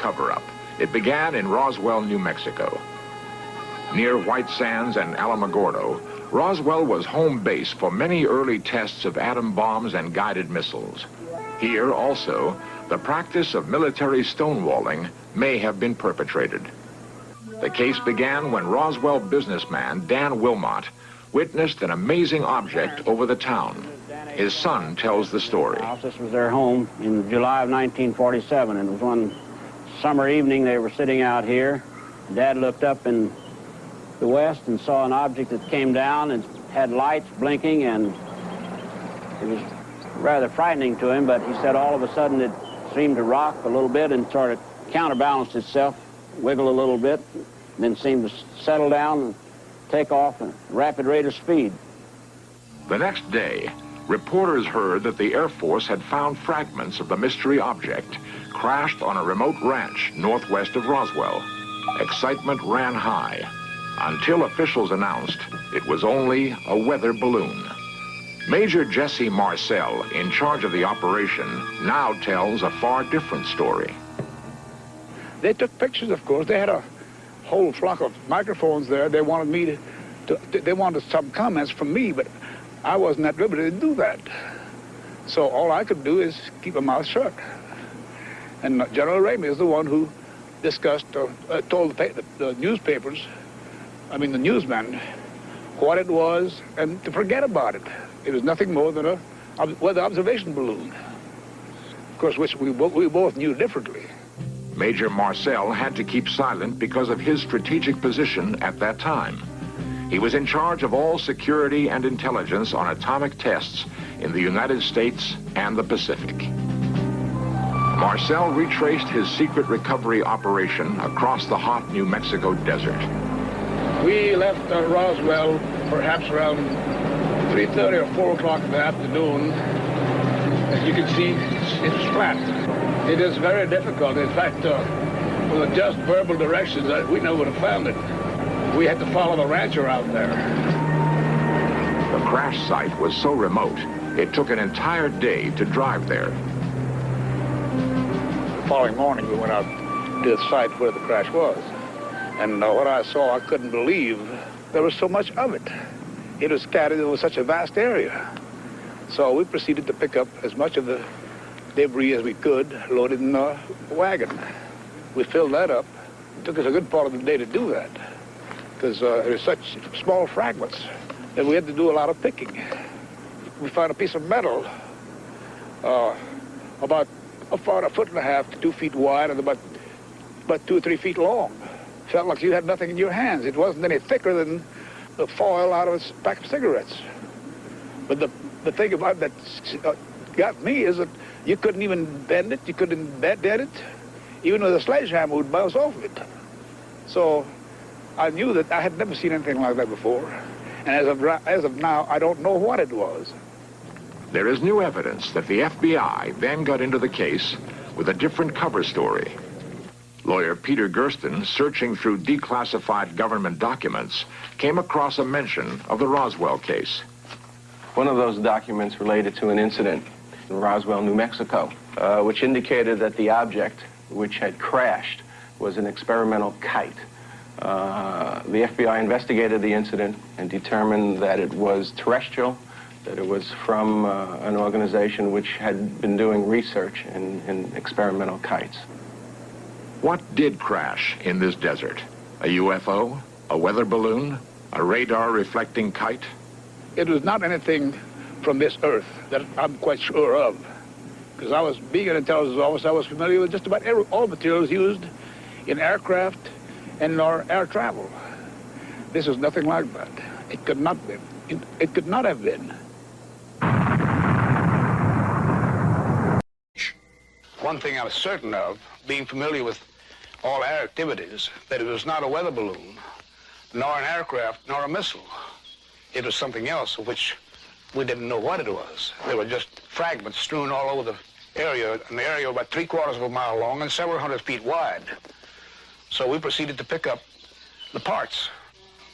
cover-up. It began in Roswell, New Mexico. Near White Sands and Alamogordo, Roswell was home base for many early tests of atom bombs and guided missiles. Here, also, the practice of military stonewalling may have been perpetrated. The case began when Roswell businessman Dan Wilmot witnessed an amazing object over the town. His son tells the story. This was their home in July of 1947, and it was one summer evening. They were sitting out here. Dad looked up in the west and saw an object that came down and had lights blinking, and it was rather frightening to him, but he said all of a sudden it seemed to rock a little bit and sort of counterbalanced itself, wiggle a little bit, then seemed to settle down and take off at a rapid rate of speed. The next day, reporters heard that the Air Force had found fragments of the mystery object crashed on a remote ranch northwest of Roswell. Excitement ran high until officials announced it was only a weather balloon. Major Jesse Marcel, in charge of the operation, now tells a far different story. They took pictures, of course. They had a whole flock of microphones there. They wanted me they wanted some comments from me, but I wasn't at liberty to do that. So all I could do is keep my mouth shut. And General Ramey is the one who discussed, told the newspapers, I mean the newsmen, what it was and to forget about it. It was nothing more than a weather observation balloon, of course, which we both knew differently. Major Marcel had to keep silent because of his strategic position at that time. He was in charge of all security and intelligence on atomic tests in the United States and the Pacific. Marcel retraced his secret recovery operation across the hot New Mexico desert. We left Roswell perhaps around 3:30 or 4 o'clock in the afternoon. As you can see, it's flat. It is very difficult. In fact, with just verbal directions, we never would have found it. We had to follow the rancher out there. The crash site was so remote, it took an entire day to drive there. The following morning, we went out to the site where the crash was. And what I saw, I couldn't believe there was so much of it. It was scattered over such a vast area. So we proceeded to pick up as much of the debris as we could, loaded in a wagon. We filled that up. It took us a good part of the day to do that, because there were such small fragments that we had to do a lot of picking. We found a piece of metal about a 1.5 to 2 feet wide and about 2 or 3 feet long. Felt like you had nothing in your hands. It wasn't any thicker than the foil out of a pack of cigarettes. But the thing about that got me is that you couldn't even bend it, you couldn't dead it. Even with a sledgehammer would bounce off of it. So I knew that I had never seen anything like that before. And as of now, I don't know what it was. There is new evidence that the FBI then got into the case with a different cover story. Lawyer Peter Gersten, searching through declassified government documents, came across a mention of the Roswell case. One of those documents related to an incident in Roswell, New Mexico, which indicated that the object which had crashed was an experimental kite. The FBI investigated the incident and determined that it was terrestrial, that it was from an organization which had been doing research in experimental kites. What did crash in this desert? A UFO? A weather balloon? A radar-reflecting kite? It was not anything from this earth that I'm quite sure of, because being an intelligence officer, I was familiar with just about all materials used in aircraft and in our air travel. This is nothing like that. It could not be. It could not have been. One thing I was certain of, being familiar with all air activities, that it was not a weather balloon, nor an aircraft, nor a missile. It was something else of which we didn't know what it was. There were just fragments strewn all over the area, an area about 3/4 of a mile long and several hundred feet wide. So we proceeded to pick up the parts.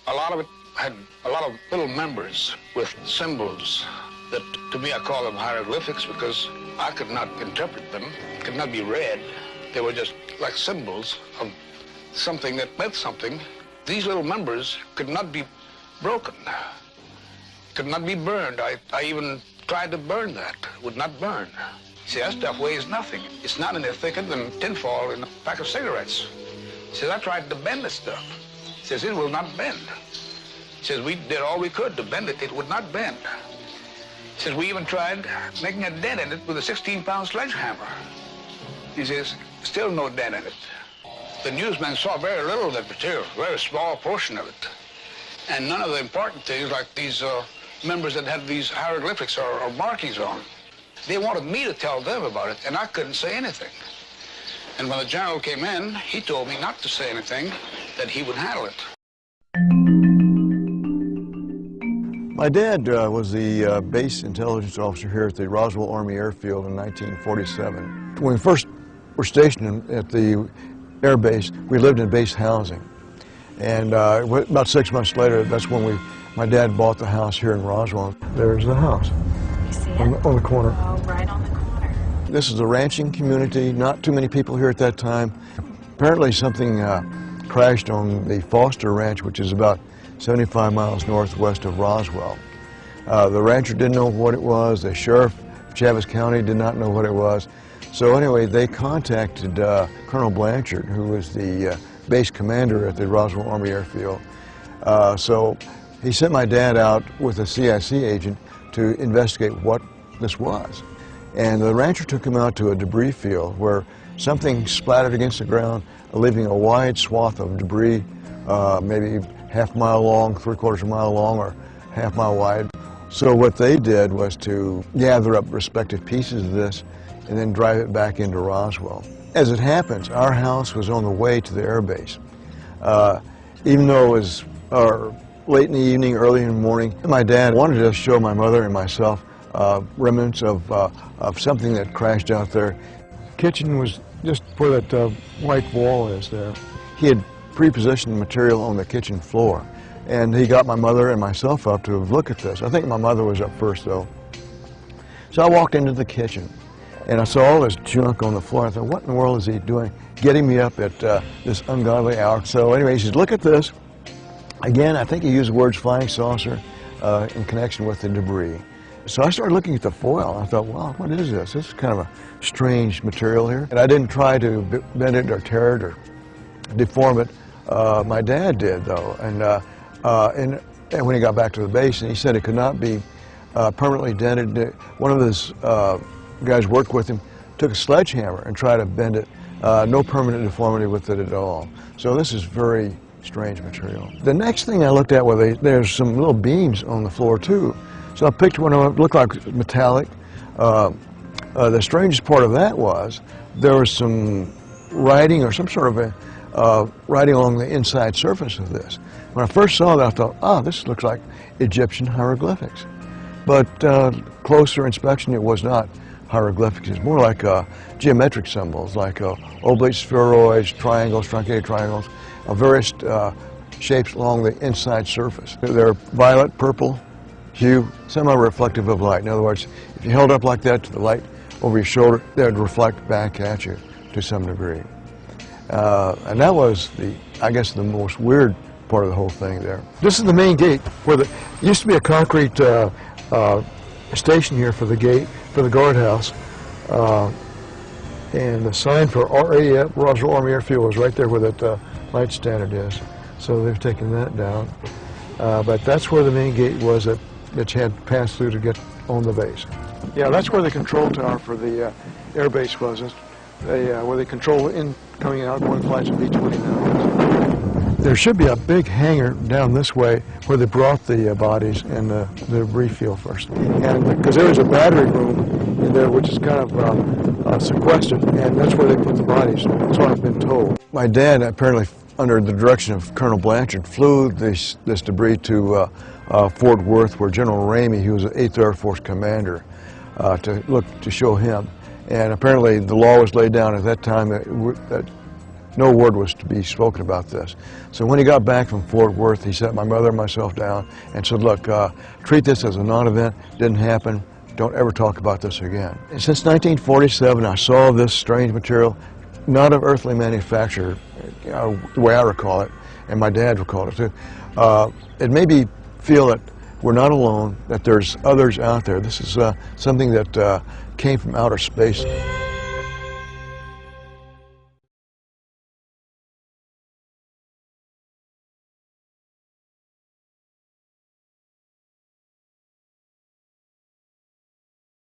A lot of it had a lot of little members with symbols that, to me, I call them hieroglyphics because I could not interpret them, could not be read. They were just like symbols of something that meant something. These little members could not be broken, could not be burned. I even tried to burn that, would not burn. See, that stuff weighs nothing. It's not any thicker than tinfoil in a pack of cigarettes. He says, I tried to bend this stuff. He says, it will not bend. He says, we did all we could to bend it. It would not bend. He says, we even tried making a dent in it with a 16-pound sledgehammer. He says, still no dent in it. The newsmen saw very little of that material, a very small portion of it. And none of the important things, like these members that had these hieroglyphics or markings on. They wanted me to tell them about it, and I couldn't say anything. And when the general came in, he told me not to say anything, that he would handle it. My dad was the base intelligence officer here at the Roswell Army Airfield in 1947. When we first were stationed at the air base, we lived in base housing. And about 6 months later, that's when my dad bought the house here in Roswell. There's the house. You see it? On the corner. Oh, right on the corner. This is a ranching community, not too many people here at that time. Apparently something crashed on the Foster Ranch, which is about 75 miles northwest of Roswell. The rancher didn't know what it was. The sheriff of Chaves County did not know what it was. So anyway, they contacted Colonel Blanchard, who was the base commander at the Roswell Army Airfield. So he sent my dad out with a CIC agent to investigate what this was. And the rancher took him out to a debris field where something splattered against the ground, leaving a wide swath of debris, maybe half-mile long, three-quarters of a mile long, or half-mile wide. So what they did was to gather up respective pieces of this and then drive it back into Roswell. As it happens, our house was on the way to the air base. Even though it was late in the evening, early in the morning, my dad wanted to show my mother and myself remnants of something that crashed out there. Kitchen was just where that white wall is there. He had pre-positioned material on the kitchen floor, and he got my mother and myself up to look at this. I think my mother was up first, though. So I walked into the kitchen, and I saw all this junk on the floor. I thought, what in the world is he doing, getting me up at this ungodly hour? So anyway, he says, look at this. Again, I think he used the words flying saucer in connection with the debris. So I started looking at the foil. I thought, wow, what is this? This is kind of a strange material here. And I didn't try to bend it or tear it or deform it. My dad did, though. And when he got back to the base, and he said it could not be permanently dented. One of his guys worked with him, took a sledgehammer and tried to bend it. No permanent deformity with it at all. So this is very strange material. The next thing I looked at was there's some little beams on the floor, too. So I picked one of them, it looked like metallic. The strangest part of that was there was some writing or some sort of a writing along the inside surface of this. When I first saw that, I thought, oh, this looks like Egyptian hieroglyphics. But closer inspection, it was not hieroglyphics. It's more like geometric symbols, like oblate spheroids, triangles, truncated triangles, various shapes along the inside surface. They're violet, purple hue, semi-reflective of light. In other words, if you held up like that to the light over your shoulder, they would reflect back at you to some degree. And that was I guess, the most weird part of the whole thing there. This is the main gate where it used to be a concrete station here for the gate, for the guardhouse. And the sign for RAF, Roswell Army Airfield, was right there where that light standard is. So they've taken that down. But that's where the main gate was that you had to pass through to get on the base. Yeah, that's where the control tower for the air base was. Where they control incoming and outgoing flights of B-29s. There should be a big hangar down this way where they brought the bodies and the debris field first. And because there was a battery room in there which is kind of sequestered, and that's where they put the bodies. That's what I've been told. My dad, apparently under the direction of Colonel Blanchard, flew this debris to Fort Worth, where General Ramey, who was an 8th Air Force commander, to show him. And apparently the law was laid down at that time that no word was to be spoken about this. So when he got back from Fort Worth, he sat my mother and myself down and said, look, treat this as a non-event, didn't happen, don't ever talk about this again. And since 1947, I saw this strange material not of earthly manufacture, the way I recall it, and my dad recalled it too. It made me feel that we're not alone, that there's others out there. This is something that came from outer space.